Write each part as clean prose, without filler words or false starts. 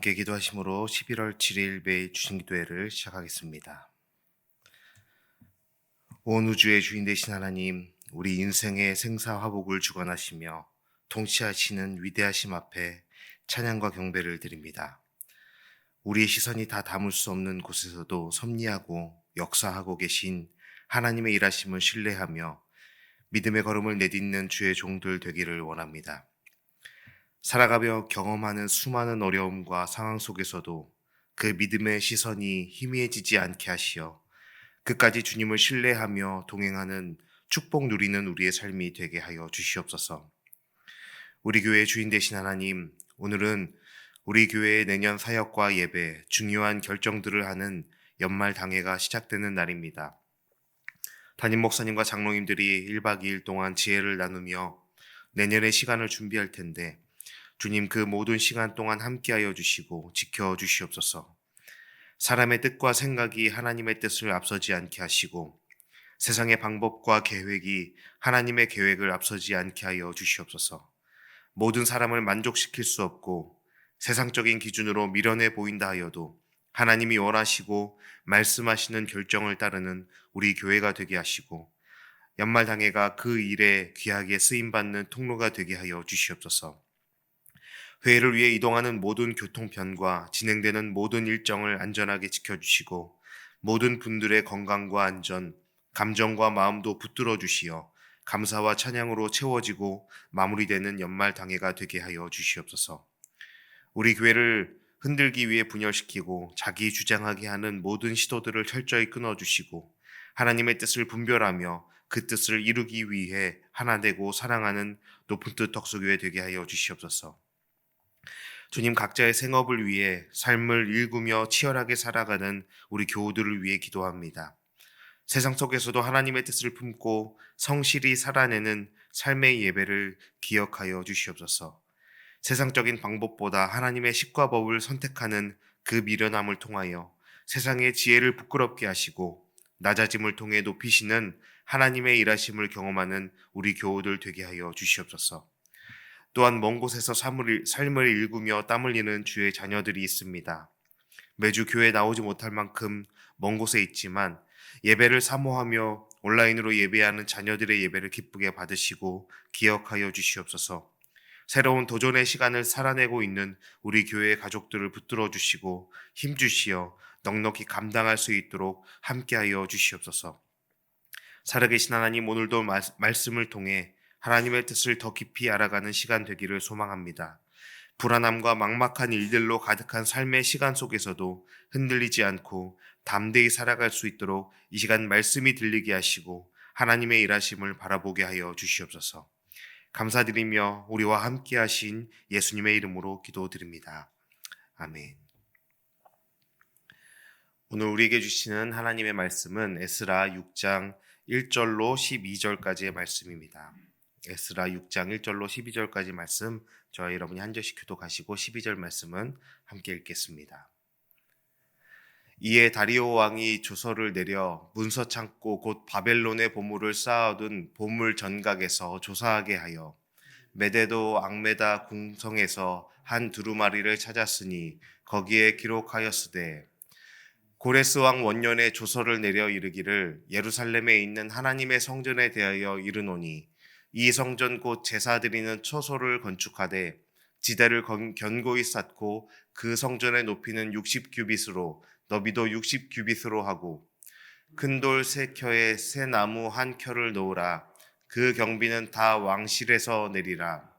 함께 기도하심으로 11월 7일 매일 주신기도회를 시작하겠습니다. 온 우주의 주인 되신 하나님, 우리 인생의 생사화복을 주관하시며 통치하시는 위대하심 앞에 찬양과 경배를 드립니다. 우리의 시선이 다 담을 수 없는 곳에서도 섭리하고 역사하고 계신 하나님의 일하심을 신뢰하며 믿음의 걸음을 내딛는 주의 종들 되기를 원합니다. 살아가며 경험하는 수많은 어려움과 상황 속에서도 그 믿음의 시선이 희미해지지 않게 하시어 끝까지 주님을 신뢰하며 동행하는 축복 누리는 우리의 삶이 되게 하여 주시옵소서. 우리 교회의 주인 되신 하나님, 오늘은 우리 교회의 내년 사역과 예배, 중요한 결정들을 하는 연말 당회가 시작되는 날입니다. 담임 목사님과 장로님들이 1박 2일 동안 지혜를 나누며 내년의 시간을 준비할 텐데 주님, 그 모든 시간 동안 함께하여 주시고 지켜주시옵소서. 사람의 뜻과 생각이 하나님의 뜻을 앞서지 않게 하시고 세상의 방법과 계획이 하나님의 계획을 앞서지 않게 하여 주시옵소서. 모든 사람을 만족시킬 수 없고 세상적인 기준으로 미련해 보인다 하여도 하나님이 원하시고 말씀하시는 결정을 따르는 우리 교회가 되게 하시고 연말당회가 그 일에 귀하게 쓰임받는 통로가 되게 하여 주시옵소서. 회의를 위해 이동하는 모든 교통편과 진행되는 모든 일정을 안전하게 지켜주시고 모든 분들의 건강과 안전, 감정과 마음도 붙들어 주시어 감사와 찬양으로 채워지고 마무리되는 연말 당회가 되게 하여 주시옵소서. 우리 교회를 흔들기 위해 분열시키고 자기 주장하게 하는 모든 시도들을 철저히 끊어주시고 하나님의 뜻을 분별하며 그 뜻을 이루기 위해 하나 되고 사랑하는 높은 뜻 덕수교회 되게 하여 주시옵소서. 주님, 각자의 생업을 위해 삶을 일구며 치열하게 살아가는 우리 교우들을 위해 기도합니다. 세상 속에서도 하나님의 뜻을 품고 성실히 살아내는 삶의 예배를 기억하여 주시옵소서. 세상적인 방법보다 하나님의 식과 법을 선택하는 그 미련함을 통하여 세상의 지혜를 부끄럽게 하시고 낮아짐을 통해 높이시는 하나님의 일하심을 경험하는 우리 교우들 되게 하여 주시옵소서. 또한 먼 곳에서 삶을 일구며 땀 흘리는 주의 자녀들이 있습니다. 매주 교회에 나오지 못할 만큼 먼 곳에 있지만 예배를 사모하며 온라인으로 예배하는 자녀들의 예배를 기쁘게 받으시고 기억하여 주시옵소서. 새로운 도전의 시간을 살아내고 있는 우리 교회의 가족들을 붙들어 주시고 힘주시어 넉넉히 감당할 수 있도록 함께하여 주시옵소서. 살아계신 하나님, 오늘도 말씀을 통해 하나님의 뜻을 더 깊이 알아가는 시간 되기를 소망합니다. 불안함과 막막한 일들로 가득한 삶의 시간 속에서도 흔들리지 않고 담대히 살아갈 수 있도록 이 시간 말씀이 들리게 하시고 하나님의 일하심을 바라보게 하여 주시옵소서. 감사드리며 우리와 함께 하신 예수님의 이름으로 기도드립니다. 아멘. 오늘 우리에게 주시는 하나님의 말씀은 에스라 6장 1절로 12절까지의 말씀입니다. 에스라 6장 1절로 12절까지 말씀, 저와 여러분이 한 절씩 교독하시고 12절 말씀은 함께 읽겠습니다. 이에 다리오 왕이 조서를 내려 문서 창고 곧 바벨론의 보물을 쌓아둔 보물 전각에서 조사하게 하여 메데도 앙메다 궁성에서 한 두루마리를 찾았으니 거기에 기록하였으되 고레스 왕 원년에 조서를 내려 이르기를 예루살렘에 있는 하나님의 성전에 대하여 이르노니 이 성전 곧 제사 드리는 처소를 건축하되 지대를 견고히 쌓고 그 성전의 높이는 60규빗으로 너비도 60규빗으로 하고 큰 돌 3켜에 새 나무 1켜를 놓으라. 그 경비는 다 왕실에서 내리라.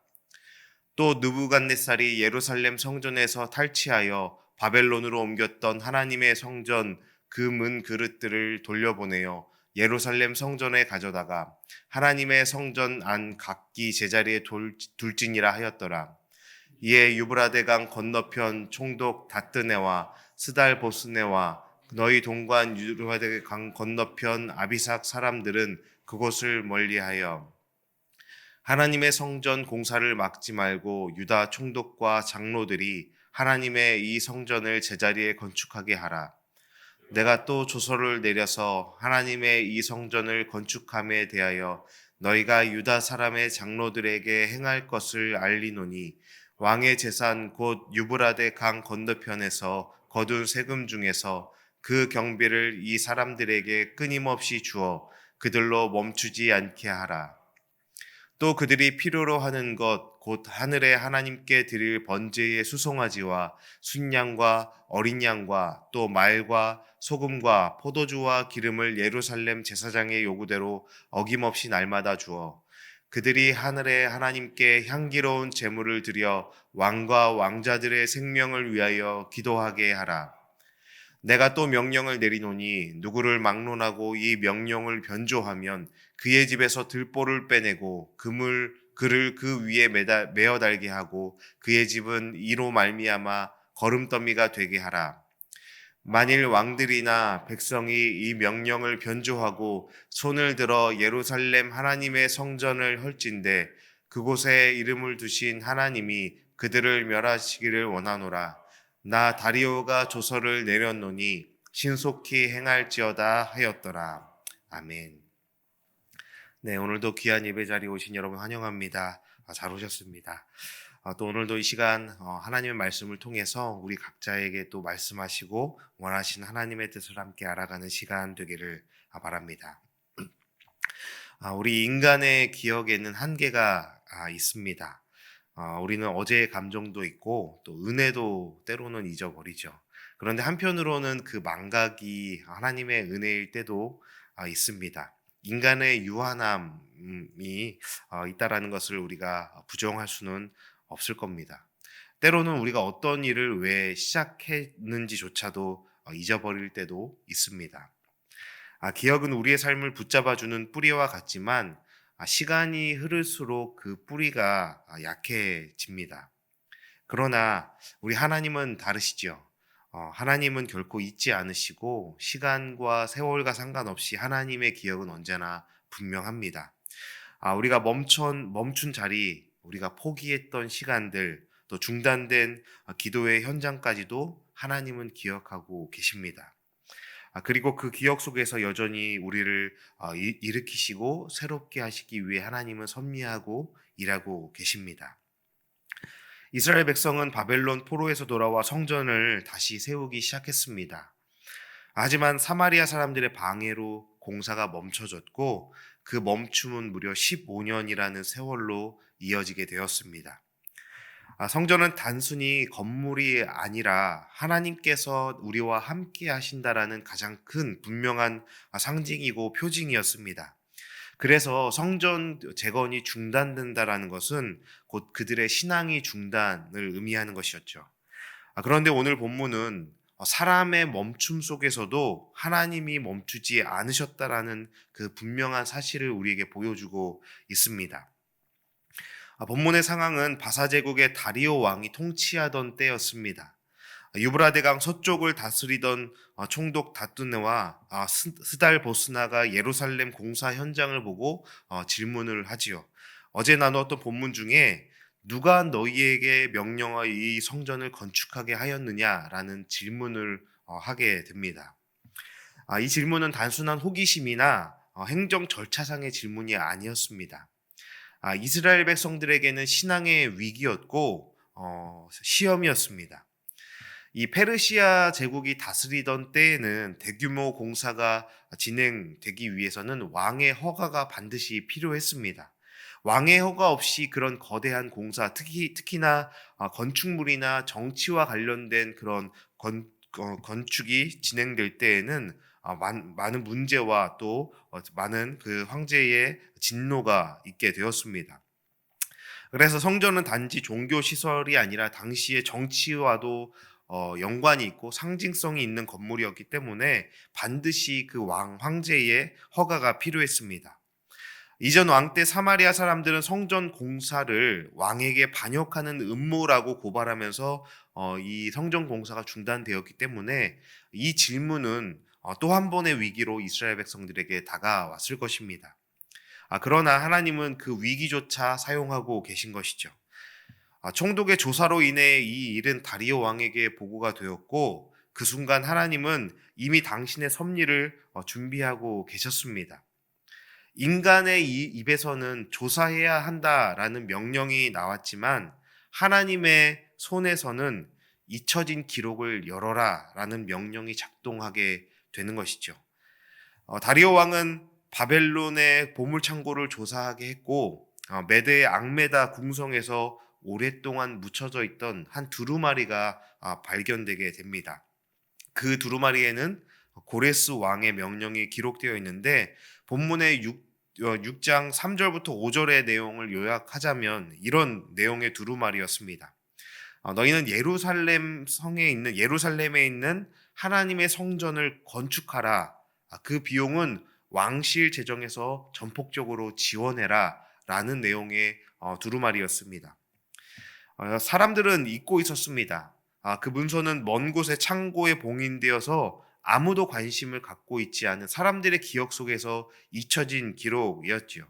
또 느부갓네살이 예루살렘 성전에서 탈취하여 바벨론으로 옮겼던 하나님의 성전 그 문 그릇들을 돌려보내어 예루살렘 성전에 가져다가 하나님의 성전 안 각기 제자리에 둘지니라 하였더라. 이에 유브라데강 건너편 총독 다뜨네와 스달보스네와 너희 동관 유브라데강 건너편 아비삭 사람들은 그곳을 멀리하여 하나님의 성전 공사를 막지 말고 유다 총독과 장로들이 하나님의 이 성전을 제자리에 건축하게 하라. 내가 또 조서를 내려서 하나님의 이 성전을 건축함에 대하여 너희가 유다 사람의 장로들에게 행할 것을 알리노니 왕의 재산 곧 유브라데 강 건너편에서 거둔 세금 중에서 그 경비를 이 사람들에게 끊임없이 주어 그들로 멈추지 않게 하라. 또 그들이 필요로 하는 것 곧 하늘의 하나님께 드릴 번제의 수송아지와 순양과 어린 양과 또 말과 소금과 포도주와 기름을 예루살렘 제사장의 요구대로 어김없이 날마다 주어 그들이 하늘의 하나님께 향기로운 제물을 드려 왕과 왕자들의 생명을 위하여 기도하게 하라. 내가 또 명령을 내리노니 누구를 막론하고 이 명령을 변조하면 그의 집에서 들보를 빼내고 그를 그 위에 매어 달게 하고 그의 집은 이로 말미암아 거름더미가 되게 하라. 만일 왕들이나 백성이 이 명령을 변조하고 손을 들어 예루살렘 하나님의 성전을 헐진대 그곳에 이름을 두신 하나님이 그들을 멸하시기를 원하노라. 나 다리오가 조서를 내렸노니 신속히 행할지어다 하였더라. 아멘. 네, 오늘도 귀한 예배 자리에 오신 여러분 환영합니다. 잘 오셨습니다. 또 오늘도 이 시간 하나님의 말씀을 통해서 우리 각자에게 또 말씀하시고 원하신 하나님의 뜻을 함께 알아가는 시간 되기를 바랍니다. 우리 인간의 기억에는 한계가 있습니다. 우리는 어제의 감정도 있고 또 은혜도 때로는 잊어버리죠. 그런데 한편으로는 그 망각이 하나님의 은혜일 때도 있습니다. 인간의 유한함이 있다라는 것을 우리가 부정할 수는 없을 겁니다. 때로는 우리가 어떤 일을 왜 시작했는지조차도 잊어버릴 때도 있습니다. 기억은 우리의 삶을 붙잡아주는 뿌리와 같지만 시간이 흐를수록 그 뿌리가 약해집니다. 그러나 우리 하나님은 다르시죠. 하나님은 결코 잊지 않으시고 시간과 세월과 상관없이 하나님의 기억은 언제나 분명합니다. 우리가 멈춘 자리, 우리가 포기했던 시간들, 또 중단된 기도의 현장까지도 하나님은 기억하고 계십니다. 그리고 그 기억 속에서 여전히 우리를 일으키시고 새롭게 하시기 위해 하나님은 섭리하고 일하고 계십니다. 이스라엘 백성은 바벨론 포로에서 돌아와 성전을 다시 세우기 시작했습니다. 하지만 사마리아 사람들의 방해로 공사가 멈춰졌고 그 멈춤은 무려 15년이라는 세월로 이어지게 되었습니다. 성전은 단순히 건물이 아니라 하나님께서 우리와 함께 하신다라는 가장 큰 분명한 상징이고 표징이었습니다. 그래서 성전 재건이 중단된다라는 것은 곧 그들의 신앙이 중단을 의미하는 것이었죠. 그런데 오늘 본문은 사람의 멈춤 속에서도 하나님이 멈추지 않으셨다라는 그 분명한 사실을 우리에게 보여주고 있습니다. 본문의 상황은 바사 제국의 다리오 왕이 통치하던 때였습니다. 유브라데강 서쪽을 다스리던 총독 다뚜네와 스달보스나가 예루살렘 공사 현장을 보고 질문을 하지요. 어제 나누었던 본문 중에 누가 너희에게 명령하여 이 성전을 건축하게 하였느냐라는 질문을 하게 됩니다. 이 질문은 단순한 호기심이나 행정 절차상의 질문이 아니었습니다. 이스라엘 백성들에게는 신앙의 위기였고 시험이었습니다. 이 페르시아 제국이 다스리던 때에는 대규모 공사가 진행되기 위해서는 왕의 허가가 반드시 필요했습니다. 왕의 허가 없이 그런 거대한 공사, 특히나 건축물이나 정치와 관련된 그런 건축이 진행될 때에는 많은 문제와 또 많은 그 황제의 진노가 있게 되었습니다. 그래서 성전은 단지 종교 시설이 아니라 당시의 정치와도 연관이 있고 상징성이 있는 건물이었기 때문에 반드시 그 황제의 허가가 필요했습니다. 이전 왕 때 사마리아 사람들은 성전 공사를 왕에게 반역하는 음모라고 고발하면서 이 성전 공사가 중단되었기 때문에 이 질문은 또 한 번의 위기로 이스라엘 백성들에게 다가왔을 것입니다. 그러나 하나님은 그 위기조차 사용하고 계신 것이죠. 총독의 조사로 인해 이 일은 다리오 왕에게 보고가 되었고 그 순간 하나님은 이미 당신의 섭리를 준비하고 계셨습니다. 인간의 입에서는 조사해야 한다라는 명령이 나왔지만 하나님의 손에서는 잊혀진 기록을 열어라 라는 명령이 작동하게 되는 것이죠. 다리오 왕은 바벨론의 보물창고를 조사하게 했고 메대의 앙메다 궁성에서 오랫동안 묻혀져 있던 한 두루마리가 발견되게 됩니다. 그 두루마리에는 고레스 왕의 명령이 기록되어 있는데 본문의 6장 3절부터 5절의 내용을 요약하자면 이런 내용의 두루마리였습니다. 너희는 예루살렘에 있는 하나님의 성전을 건축하라. 그 비용은 왕실 재정에서 전폭적으로 지원해라 라는 내용의 두루마리였습니다. 사람들은 잊고 있었습니다. 그 문서는 먼 곳의 창고에 봉인되어서 아무도 관심을 갖고 있지 않은 사람들의 기억 속에서 잊혀진 기록이었지요.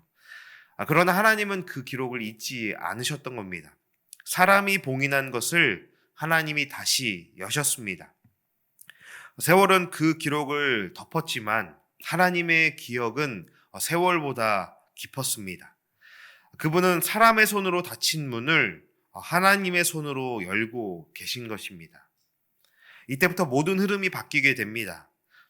그러나 하나님은 그 기록을 잊지 않으셨던 겁니다. 사람이 봉인한 것을 하나님이 다시 여셨습니다. 세월은 그 기록을 덮었지만 하나님의 기억은 세월보다 깊었습니다. 그분은 사람의 손으로 닫힌 문을 하나님의 손으로 열고 계신 것입니다. 이때부터 모든 흐름이 바뀌게 됩니다.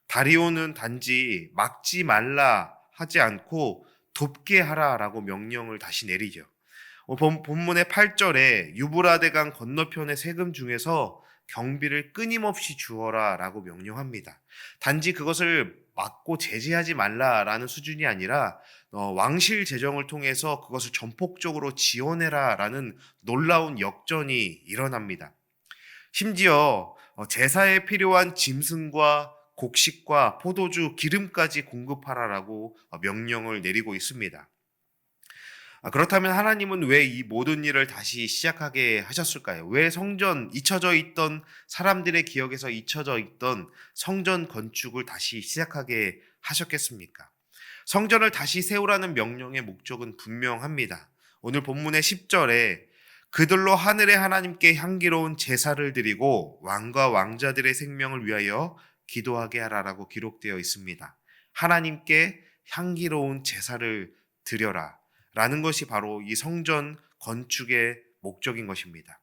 다리오는 단지 막지 말라 하지 않고 돕게 하라라고 명령을 다시 내리죠. 본문의 8절에 유브라데강 건너편의 세금 중에서 경비를 끊임없이 주어라 라고 명령합니다. 단지 그것을 막고 제재하지 말라라는 수준이 아니라 왕실 재정을 통해서 그것을 전폭적으로 지원해라 라는 놀라운 역전이 일어납니다. 심지어 제사에 필요한 짐승과 곡식과 포도주, 기름까지 공급하라라고 명령을 내리고 있습니다. 그렇다면 하나님은 왜 이 모든 일을 다시 시작하게 하셨을까요? 왜 잊혀져 있던 사람들의 기억에서 잊혀져 있던 성전 건축을 다시 시작하게 하셨겠습니까? 성전을 다시 세우라는 명령의 목적은 분명합니다. 오늘 본문의 10절에 그들로 하늘의 하나님께 향기로운 제사를 드리고 왕과 왕자들의 생명을 위하여 기도하게 하라라고 기록되어 있습니다. 하나님께 향기로운 제사를 드려라 라는 것이 바로 이 성전 건축의 목적인 것입니다.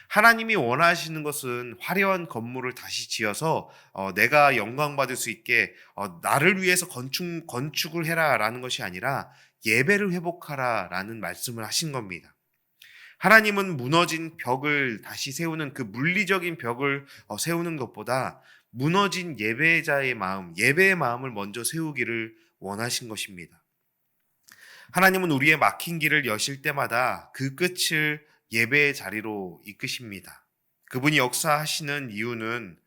하나님이 원하시는 것은 화려한 건물을 다시 지어서 내가 영광받을 수 있게 나를 위해서 건축을 해라 라는 것이 아니라 예배를 회복하라 라는 말씀을 하신 겁니다. 하나님은 무너진 벽을 다시 세우는 그 물리적인 벽을 세우는 것보다 무너진 예배자의 마음, 예배의 마음을 먼저 세우기를 원하신 것입니다. 하나님은 우리의 막힌 길을 여실 때마다 그 끝을 예배의 자리로 이끄십니다. 그분이 역사하시는 이유는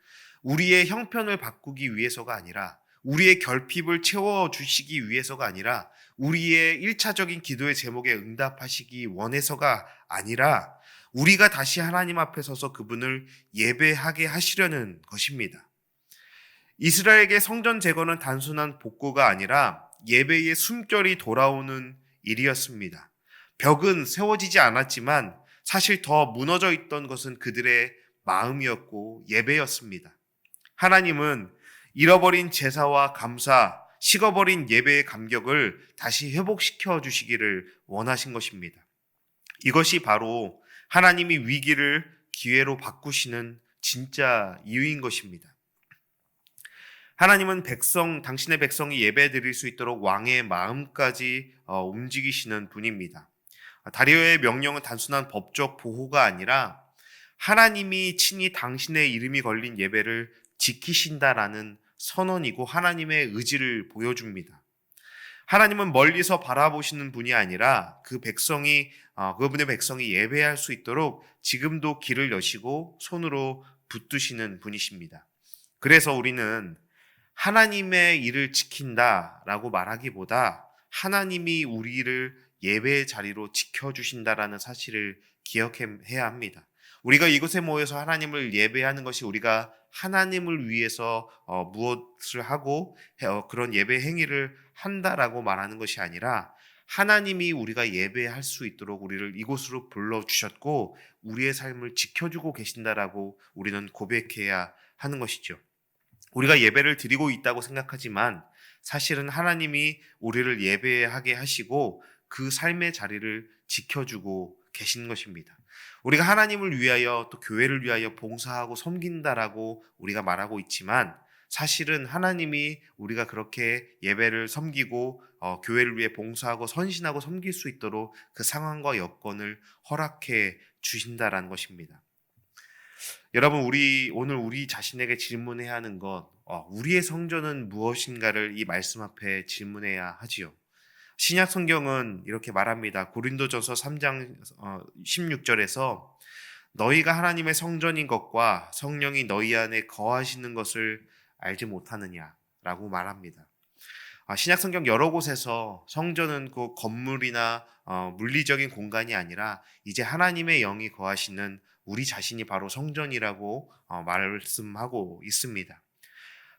우리의 형편을 바꾸기 위해서가 아니라 우리의 결핍을 채워주시기 위해서가 아니라 우리의 1차적인 기도의 제목에 응답하시기 원해서가 아니라 우리가 다시 하나님 앞에 서서 그분을 예배하게 하시려는 것입니다. 이스라엘에게 성전 재건은 단순한 복구가 아니라 예배의 숨결이 돌아오는 일이었습니다. 벽은 세워지지 않았지만 사실 더 무너져 있던 것은 그들의 마음이었고 예배였습니다. 하나님은 잃어버린 제사와 감사, 식어버린 예배의 감격을 다시 회복시켜 주시기를 원하신 것입니다. 이것이 바로 하나님이 위기를 기회로 바꾸시는 진짜 이유인 것입니다. 하나님은 당신의 백성이 예배 드릴 수 있도록 왕의 마음까지 움직이시는 분입니다. 다리오의 명령은 단순한 법적 보호가 아니라 하나님이 친히 당신의 이름이 걸린 예배를 지키신다라는 선언이고 하나님의 의지를 보여줍니다. 하나님은 멀리서 바라보시는 분이 아니라 그분의 백성이 예배할 수 있도록 지금도 길을 여시고 손으로 붙드시는 분이십니다. 그래서 우리는 하나님의 일을 지킨다라고 말하기보다 하나님이 우리를 예배의 자리로 지켜주신다라는 사실을 기억해야 합니다. 우리가 이곳에 모여서 하나님을 예배하는 것이 우리가 하나님을 위해서 무엇을 하고 그런 예배 행위를 한다라고 말하는 것이 아니라 하나님이 우리가 예배할 수 있도록 우리를 이곳으로 불러주셨고 우리의 삶을 지켜주고 계신다라고 우리는 고백해야 하는 것이죠. 우리가 예배를 드리고 있다고 생각하지만 사실은 하나님이 우리를 예배하게 하시고 그 삶의 자리를 지켜주고 계신 것입니다. 우리가 하나님을 위하여 또 교회를 위하여 봉사하고 섬긴다라고 우리가 말하고 있지만 사실은 하나님이 우리가 그렇게 예배를 섬기고 교회를 위해 봉사하고 선신하고 섬길 수 있도록 그 상황과 여건을 허락해 주신다라는 것입니다. 여러분, 오늘 우리 자신에게 질문해야 하는 것, 우리의 성전은 무엇인가를 이 말씀 앞에 질문해야 하지요. 신약 성경은 이렇게 말합니다. 고린도전서 3장 16절에서 너희가 하나님의 성전인 것과 성령이 너희 안에 거하시는 것을 알지 못하느냐라고 말합니다. 신약 성경 여러 곳에서 성전은 그 건물이나 물리적인 공간이 아니라 이제 하나님의 영이 거하시는 우리 자신이 바로 성전이라고 말씀하고 있습니다.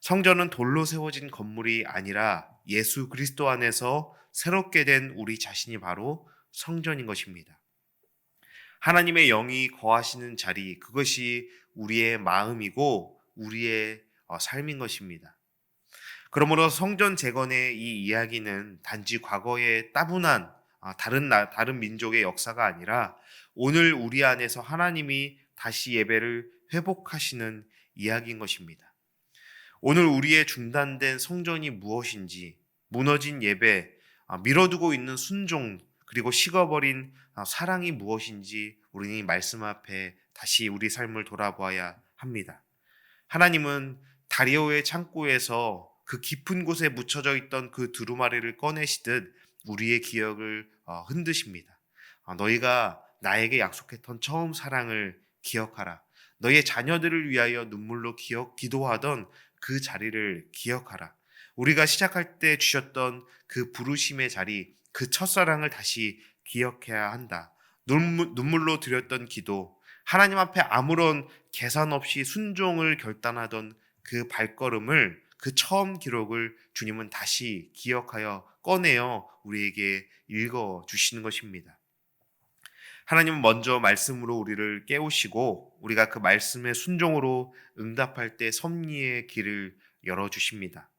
성전은 돌로 세워진 건물이 아니라 예수 그리스도 안에서 새롭게 된 우리 자신이 바로 성전인 것입니다. 하나님의 영이 거하시는 자리, 그것이 우리의 마음이고 우리의 삶인 것입니다. 그러므로 성전 재건의 이 이야기는 단지 과거의 따분한 다른 민족의 역사가 아니라 오늘 우리 안에서 하나님이 다시 예배를 회복하시는 이야기인 것입니다. 오늘 우리의 중단된 성전이 무엇인지, 무너진 예배, 미뤄두고 있는 순종, 그리고 식어버린 사랑이 무엇인지 우리는 이 말씀 앞에 다시 우리 삶을 돌아보아야 합니다. 하나님은 다리오의 창고에서 그 깊은 곳에 묻혀져 있던 그 두루마리를 꺼내시듯 우리의 기억을 흔드십니다. 너희가 나에게 약속했던 처음 사랑을 기억하라. 너희의 자녀들을 위하여 눈물로 기도하던 그 자리를 기억하라. 우리가 시작할 때 주셨던 그 부르심의 자리, 그 첫사랑을 다시 기억해야 한다. 눈물로 드렸던 기도, 하나님 앞에 아무런 계산 없이 순종을 결단하던 그 발걸음을, 그 처음 기록을 주님은 다시 기억하여 꺼내어 우리에게 읽어주시는 것입니다. 하나님은 먼저 말씀으로 우리를 깨우시고 우리가 그 말씀의 순종으로 응답할 때 섭리의 길을 열어주십니다.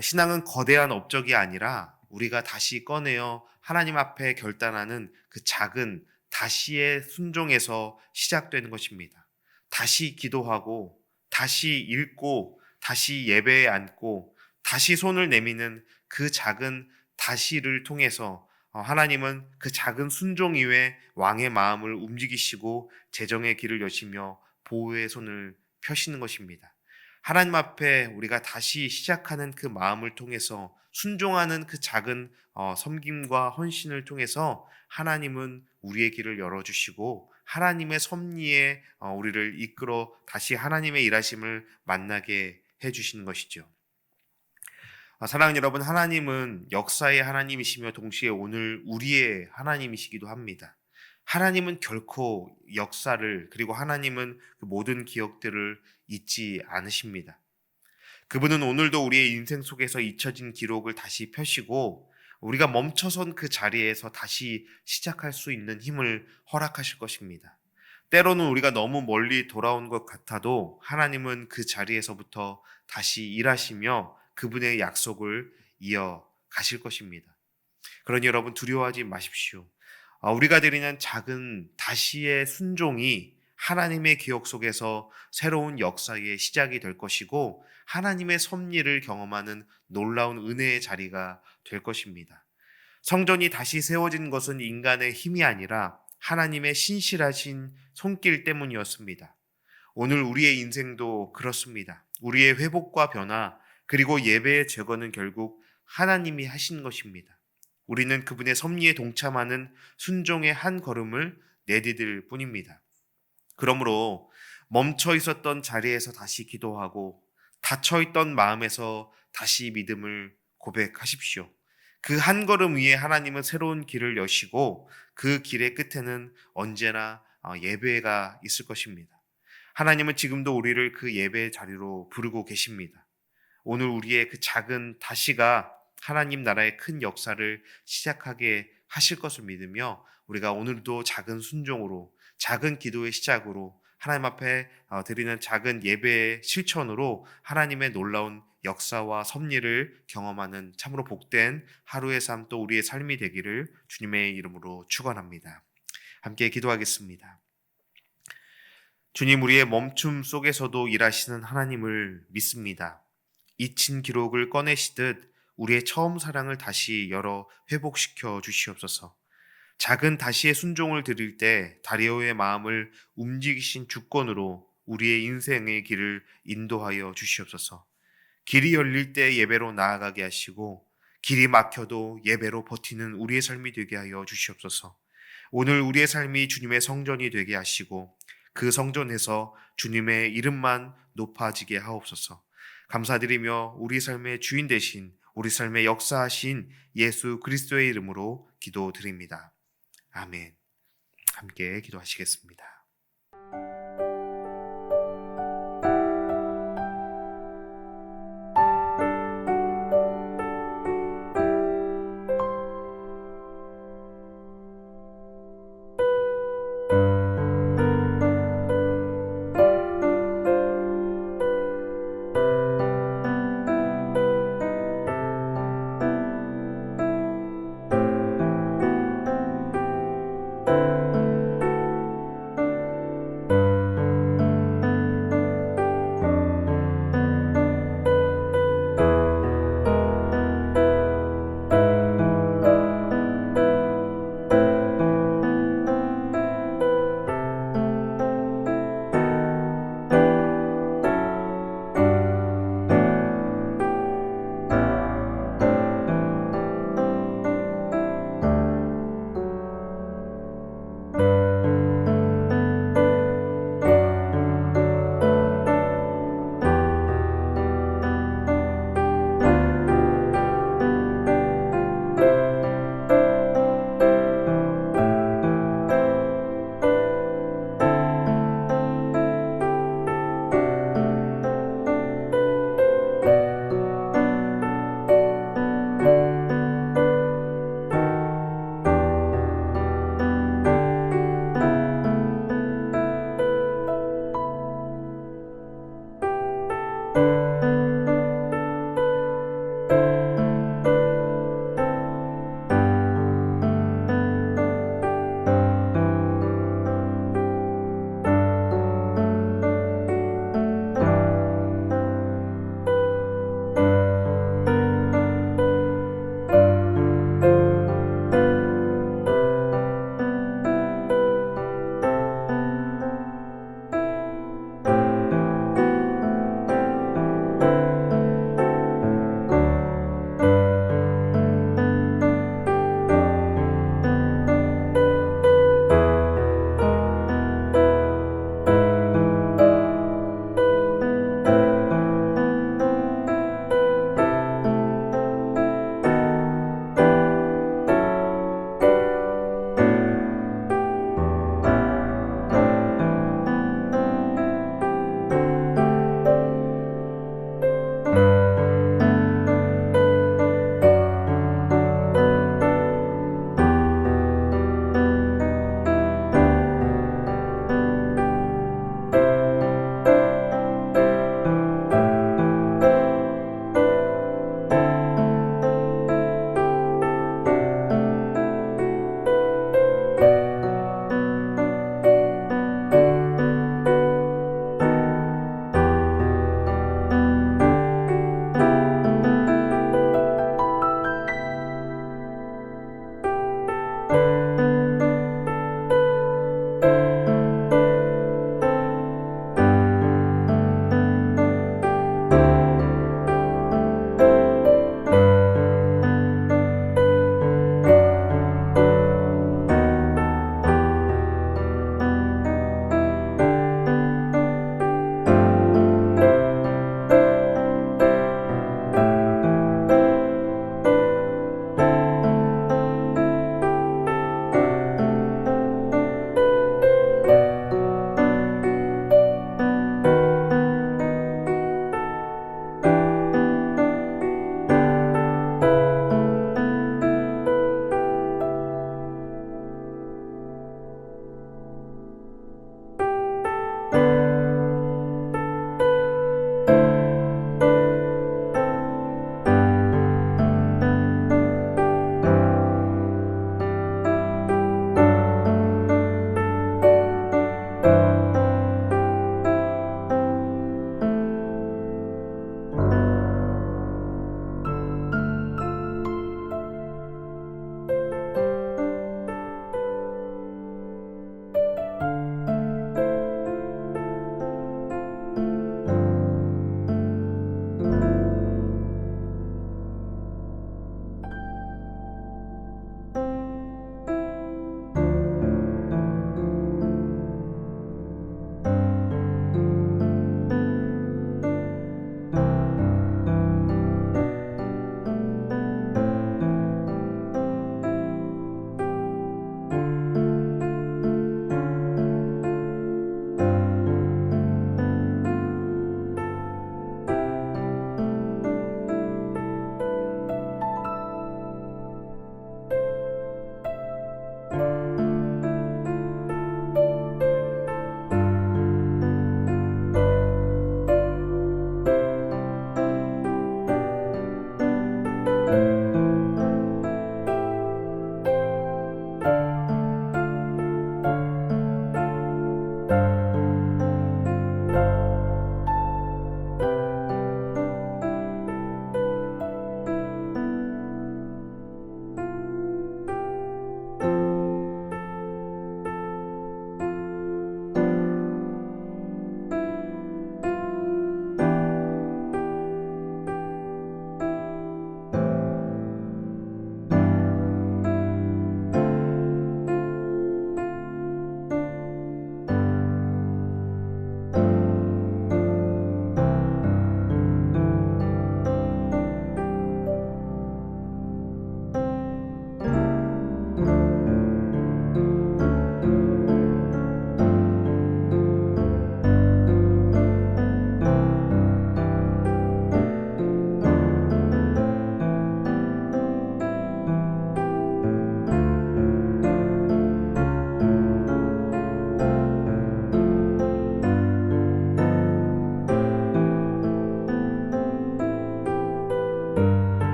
신앙은 거대한 업적이 아니라 우리가 다시 꺼내어 하나님 앞에 결단하는 그 작은 다시의 순종에서 시작되는 것입니다. 다시 기도하고, 다시 읽고, 다시 예배에 앉고, 다시 손을 내미는 그 작은 다시를 통해서 하나님은 그 작은 순종 이외에 왕의 마음을 움직이시고 재정의 길을 여시며 보호의 손을 펴시는 것입니다. 하나님 앞에 우리가 다시 시작하는 그 마음을 통해서 순종하는 그 작은 섬김과 헌신을 통해서 하나님은 우리의 길을 열어주시고 하나님의 섭리에 우리를 이끌어 다시 하나님의 일하심을 만나게 해주시는 것이죠. 사랑하는 여러분, 하나님은 역사의 하나님이시며 동시에 오늘 우리의 하나님이시기도 합니다. 하나님은 결코 역사를, 그리고 하나님은 그 모든 기억들을 잊지 않으십니다. 그분은 오늘도 우리의 인생 속에서 잊혀진 기록을 다시 펴시고 우리가 멈춰선 그 자리에서 다시 시작할 수 있는 힘을 허락하실 것입니다. 때로는 우리가 너무 멀리 돌아온 것 같아도 하나님은 그 자리에서부터 다시 일하시며 그분의 약속을 이어가실 것입니다. 그러니 여러분, 두려워하지 마십시오. 우리가 드리는 작은 다시의 순종이 하나님의 기억 속에서 새로운 역사의 시작이 될 것이고 하나님의 섭리를 경험하는 놀라운 은혜의 자리가 될 것입니다. 성전이 다시 세워진 것은 인간의 힘이 아니라 하나님의 신실하신 손길 때문이었습니다. 오늘 우리의 인생도 그렇습니다. 우리의 회복과 변화, 그리고 예배의 재건은 결국 하나님이 하신 것입니다. 우리는 그분의 섭리에 동참하는 순종의 한 걸음을 내디딜 뿐입니다. 그러므로 멈춰 있었던 자리에서 다시 기도하고 닫혀 있던 마음에서 다시 믿음을 고백하십시오. 그 한 걸음 위에 하나님은 새로운 길을 여시고 그 길의 끝에는 언제나 예배가 있을 것입니다. 하나님은 지금도 우리를 그 예배의 자리로 부르고 계십니다. 오늘 우리의 그 작은 다시가 하나님 나라의 큰 역사를 시작하게 하실 것을 믿으며 우리가 오늘도 작은 순종으로, 작은 기도의 시작으로, 하나님 앞에 드리는 작은 예배의 실천으로 하나님의 놀라운 역사와 섭리를 경험하는 참으로 복된 하루의 삶, 또 우리의 삶이 되기를 주님의 이름으로 축원합니다. 함께 기도하겠습니다. 주님, 우리의 멈춤 속에서도 일하시는 하나님을 믿습니다. 잊힌 기록을 꺼내시듯 우리의 처음 사랑을 다시 열어 회복시켜 주시옵소서. 작은 다시의 순종을 드릴 때 다리오의 마음을 움직이신 주권으로 우리의 인생의 길을 인도하여 주시옵소서. 길이 열릴 때 예배로 나아가게 하시고 길이 막혀도 예배로 버티는 우리의 삶이 되게 하여 주시옵소서. 오늘 우리의 삶이 주님의 성전이 되게 하시고 그 성전에서 주님의 이름만 높아지게 하옵소서. 감사드리며 우리 삶의 주인 되신 우리 삶의 역사하신 예수 그리스도의 이름으로 기도드립니다. 아멘. 함께 기도하시겠습니다.